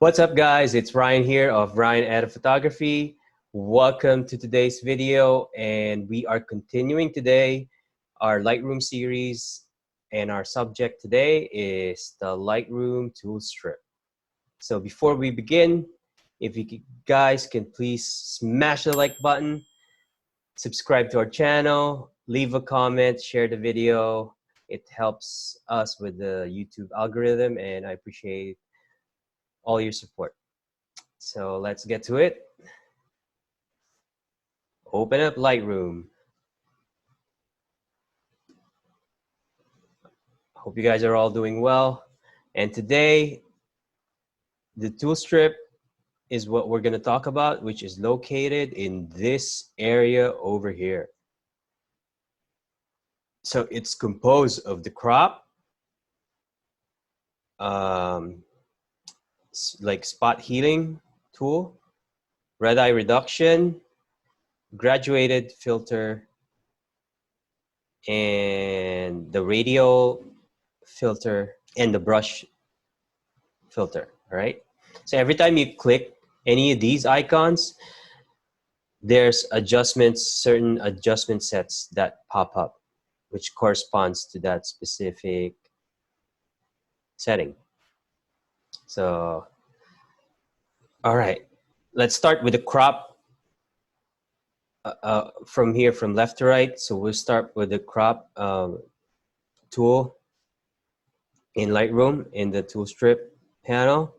What's up, guys? It's Ryan here of Ryan at Photography. Welcome to today's video, and we are continuing today our Lightroom series, and our subject today is the Lightroom tool strip. So before we begin, if you guys can please smash the like button, subscribe to our channel, leave a comment, share the video. It helps us with the YouTube algorithm, and I appreciate all your support. So let's get to it. Open up Lightroom. Hope you guys are all doing well. And today, the tool strip is what we're going to talk about, which is located in this area over here. So it's composed of the crop, like spot healing tool, red eye reduction, graduated filter, and the radial filter, and the brush filter. All right. So every time you click any of these icons, there's certain adjustment sets that pop up, which corresponds to that specific setting. So, all right, let's start with the crop from here, from left to right. So we'll start with the crop tool in Lightroom in the tool strip panel.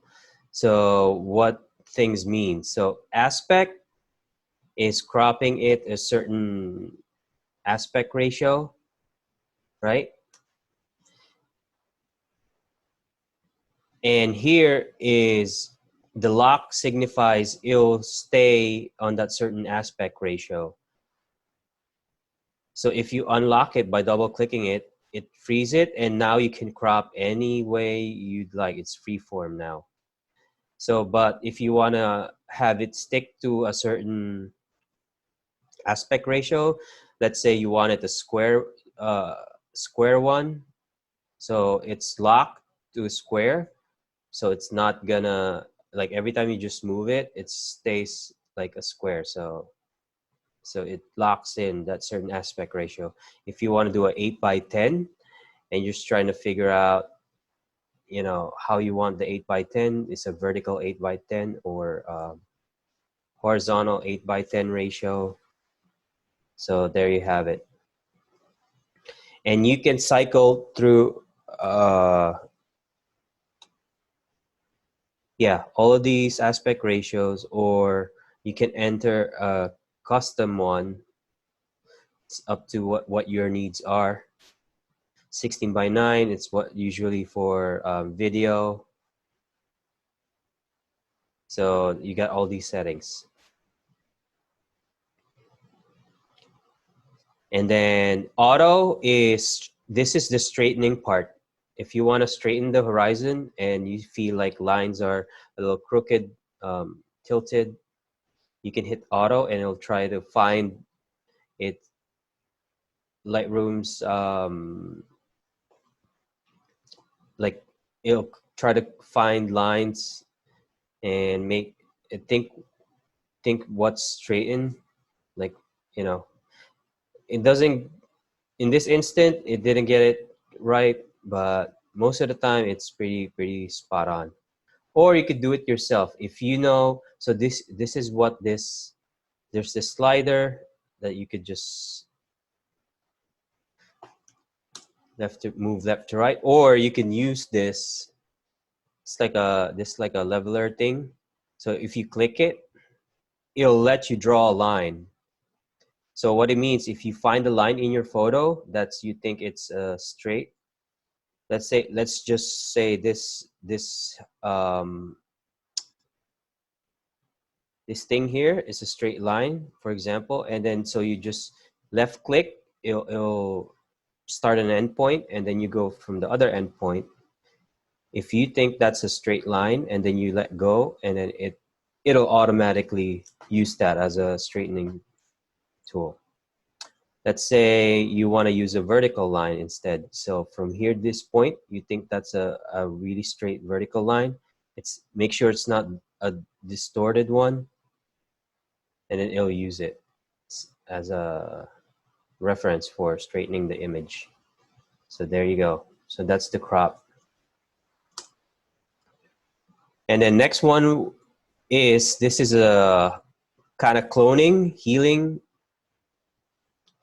So what things mean? So aspect is cropping it a certain aspect ratio, right? And here is the lock signifies it'll stay on that certain aspect ratio. So if you unlock it by double clicking it, it frees it, and now you can crop any way you'd like. It's freeform now. So, but if you want to have it stick to a certain aspect ratio, let's say you want it a square one, so it's locked to a square, so it's not gonna, like, every time you just move it, it stays like a square. So it locks in that certain aspect ratio. If you want to do an 8x10 and you're just trying to figure out, you know, how you want the 8x10, it's a vertical 8x10 or horizontal 8x10 ratio. So there you have it. And you can cycle through yeah, all of these aspect ratios, or you can enter a custom one. It's up to what your needs are. 16:9, it's what usually for video. So you got all these settings. And then auto this is the straightening part. If you want to straighten the horizon and you feel like lines are a little crooked, tilted, you can hit auto and it'll try to find it. Lightroom's like, it'll try to find lines and make it think what's straightened. Like, you know, it doesn't, in this instant it didn't get it right, but most of the time it's pretty spot on. Or you could do it yourself if you know. So this is what there's this slider that you could just move left to right, or you can use this. It's like a leveler thing. So if you click it, it'll let you draw a line. So what it means, if you find a line in your photo that's you think it's straight, let's just say this thing here is a straight line, for example, and then so you just left click, it'll start an endpoint, and then you go from the other endpoint. If you think that's a straight line, and then you let go, and then it'll automatically use that as a straightening tool. Let's say you want to use a vertical line instead. So from here, this point, you think that's a really straight vertical line. It's make sure it's not a distorted one, and then it'll use it as a reference for straightening the image. So there you go. So that's the crop. And then next one is, this is a kind of cloning, healing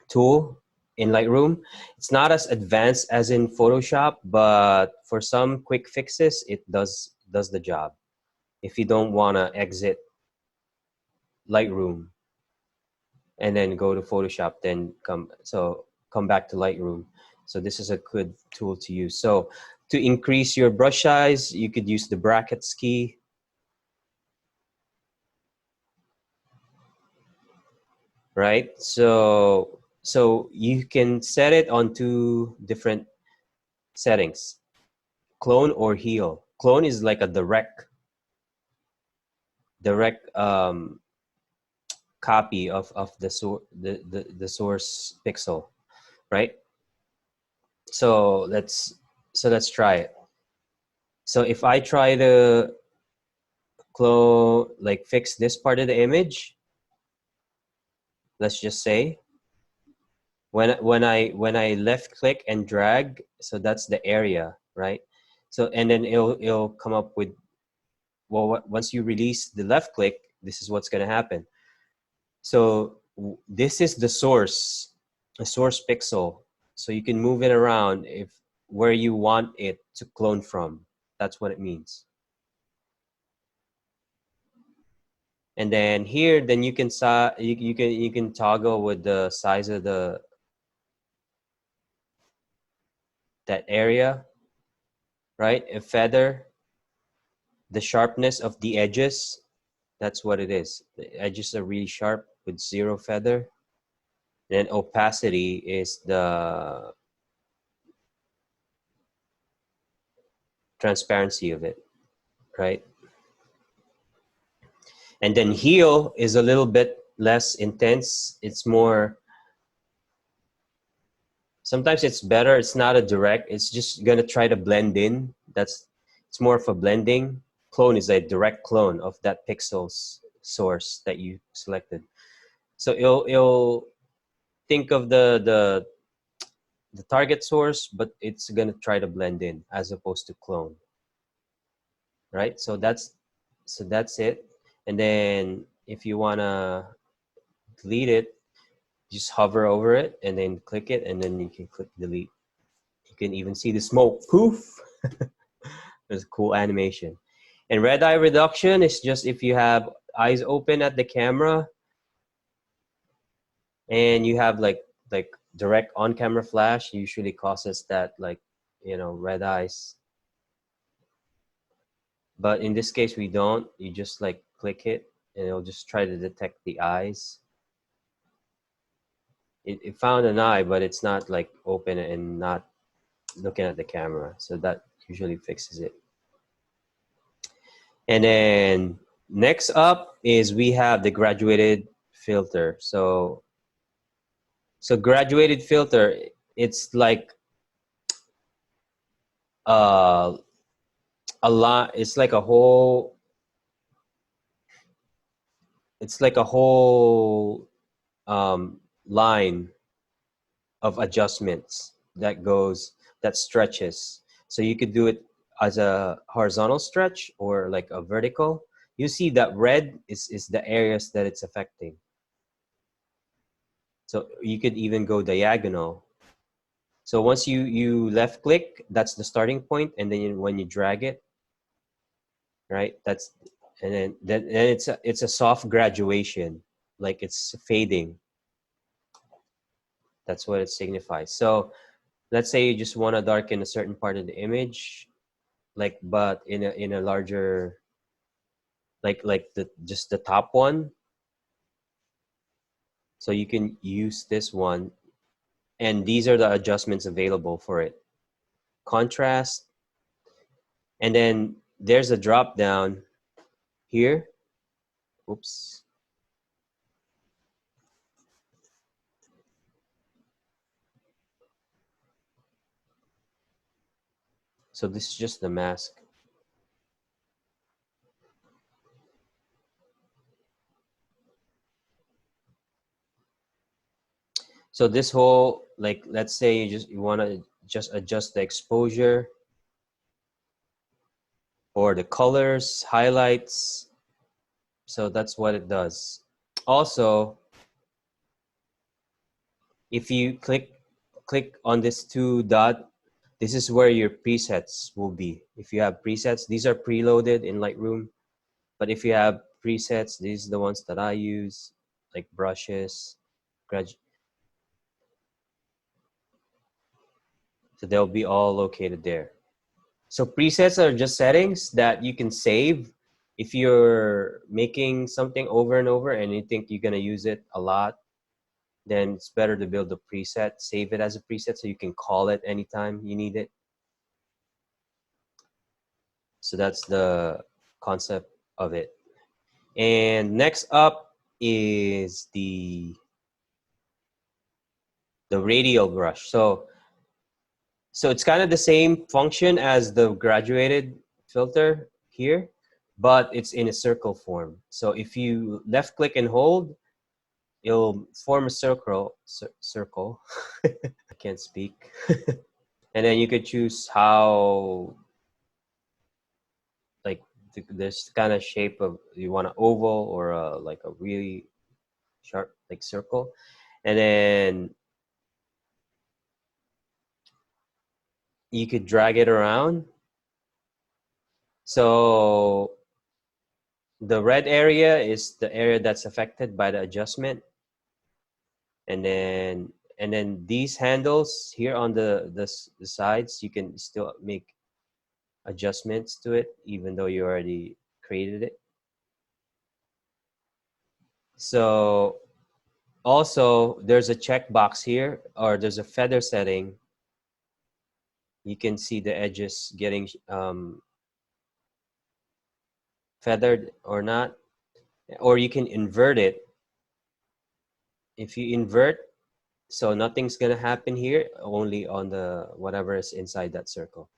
tool in Lightroom. It's not as advanced as in Photoshop, but for some quick fixes, it does the job. If you don't want to exit Lightroom and then go to Photoshop, then come back to Lightroom. So this is a good tool to use. So to increase your brush size, you could use the brackets key. Right? So you can set it on two different settings: clone or heal. Clone is like a direct copy of the source pixel, right? So let's try it. So if I try to clone, like fix this part of the image, let's just say, when I left click and drag, so that's the area, right? So and then it'll come up with, well, once you release the left click, this is what's going to happen. So this is the source, a source pixel. So you can move it around if where you want it to clone from. That's what it means. And then here, then you can you can toggle with the size of that area, right? A feather, the sharpness of the edges. That's what it is. The edges are really sharp with zero feather. And then opacity is the transparency of it, right? And then heal is a little bit less intense. It's more, sometimes it's better. It's not a direct, it's just gonna try to blend in. It's more of a blending. Clone is a direct clone of that pixel's source that you selected. So it'll think of the target source, but it's gonna try to blend in as opposed to clone, right? So that's it. And then if you wanna delete it, just hover over it and then click it, and then you can click delete. You can even see the smoke. Poof! There's a cool animation. And red eye reduction is just if you have eyes open at the camera and you have like direct on-camera flash, usually causes that, like, red eyes. But in this case, we don't. You just like click it and it'll just try to detect the eyes. It found an eye, but it's not like open and not looking at the camera. So that usually fixes it. And then next up is we have the graduated filter. So graduated filter, it's like uh, a lot. It's like a whole line of adjustments that stretches. So you could do it as a horizontal stretch or like a vertical. You see that red is the areas that it's affecting. So you could even go diagonal. So once you left click, that's the starting point, and then when you drag it, right, then it's a soft graduation, like it's fading. That's what it signifies. So let's say you just want to darken a certain part of the image, like, but in a larger, like the just the top one. So you can use this one, and these are the adjustments available for it. Contrast, and then there's a drop down here. Oops. So this is just the mask. So this whole, like, let's say you want to just adjust the exposure or the colors, highlights. So that's what it does. Also, if you click on this two dot, this is where your presets will be. If you have presets, these are preloaded in Lightroom. But if you have presets, these are the ones that I use, like brushes, so they'll be all located there. So presets are just settings that you can save if you're making something over and over and you think you're gonna use it a lot. Then it's better to build a preset, save it as a preset so you can call it anytime you need it. So that's the concept of it. And next up is the radial brush. So it's kind of the same function as the graduated filter here, but it's in a circle form. So if you left click and hold, it'll form a circle. I can't speak. And then you could choose how, like, this kind of shape of, you want an oval or like a really sharp like circle. And then you could drag it around. So the red area is the area that's affected by the adjustment. And then these handles here on the sides, you can still make adjustments to it even though you already created it. So also there's a checkbox here, or there's a feather setting. You can see the edges getting feathered or not, or you can invert it. If you invert, so nothing's gonna happen here, only on the whatever is inside that circle.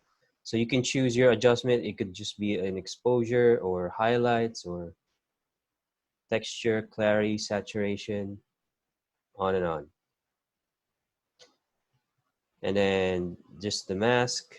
So you can choose your adjustment. It could just be an exposure or highlights or texture, clarity, saturation, on and on. And then just the mask.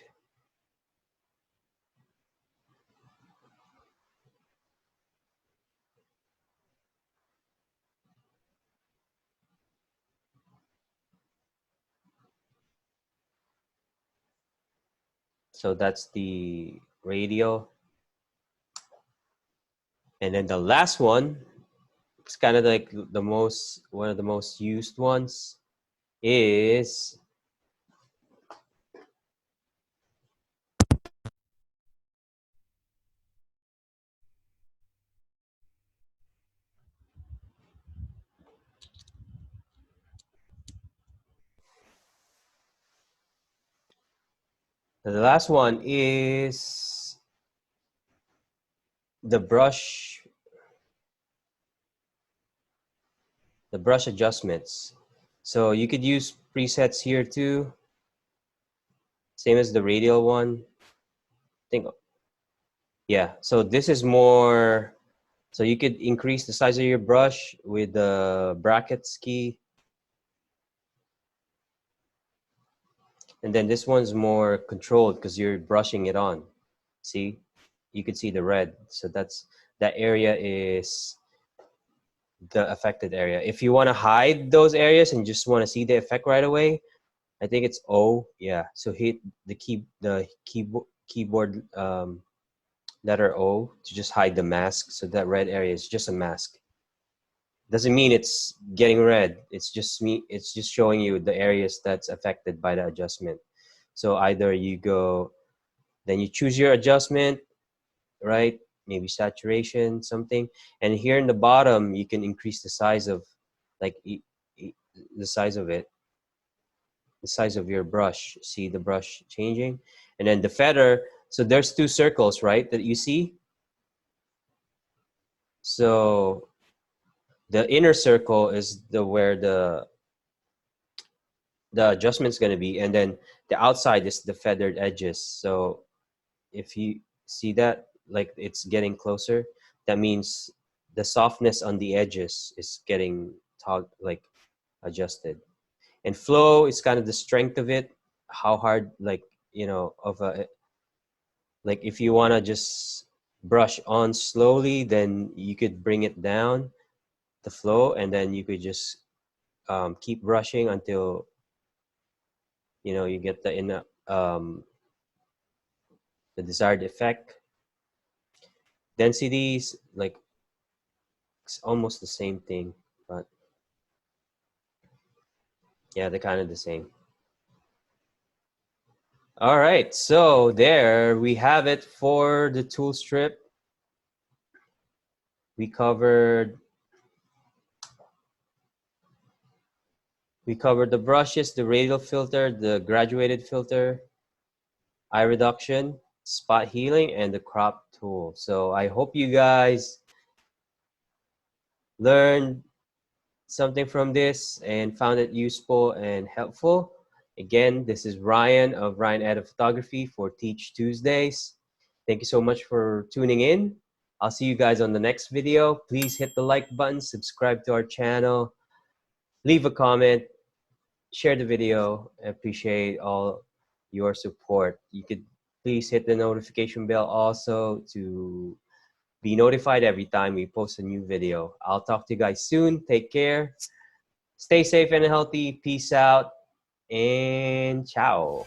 So that's the radial. And then the last one, it's kind of like one of the most used ones, is the last one is the brush adjustments. So you could use presets here too, same as the radial one. I think, yeah. So this is more, so you could increase the size of your brush with the brackets key. And then this one's more controlled because you're brushing it on. See, you could see the red. So that area is the affected area. If you want to hide those areas and just want to see the effect right away, I think it's O. Yeah. So hit the keyboard letter O to just hide the mask. So that red area is just a mask. Doesn't mean it's getting red. It's just showing you the areas that's affected by the adjustment. So either you go, then you choose your adjustment, right? Maybe saturation, something. And here in the bottom, you can increase the size of, like, the size of it, the size of your brush. See the brush changing? And then the feather, so there's two circles, right, that you see? So the inner circle is where the adjustment's going to be, and then the outside is the feathered edges. So if you see that, like, it's getting closer, that means the softness on the edges is getting like adjusted. And flow is kind of the strength of it. How hard, like, you know, of a, like if you want to just brush on slowly, then you could bring it down the flow, and then you could just keep brushing until, you know, you get the desired effect. Densities, like, it's almost the same thing, but yeah, they're kind of the same. All right, so there we have it for the tool strip. We covered the brushes, the radial filter, the graduated filter, eye reduction, spot healing, and the crop tool. So I hope you guys learned something from this and found it useful and helpful. Again, this is Ryan of Ryan Edit Photography for Teach Tuesdays. Thank you so much for tuning in. I'll see you guys on the next video. Please hit the like button, subscribe to our channel, leave a comment, share the video. I appreciate all your support. You could please hit the notification bell also to be notified every time we post a new video. I'll talk to you guys soon. Take care. Stay safe and healthy. Peace out and ciao.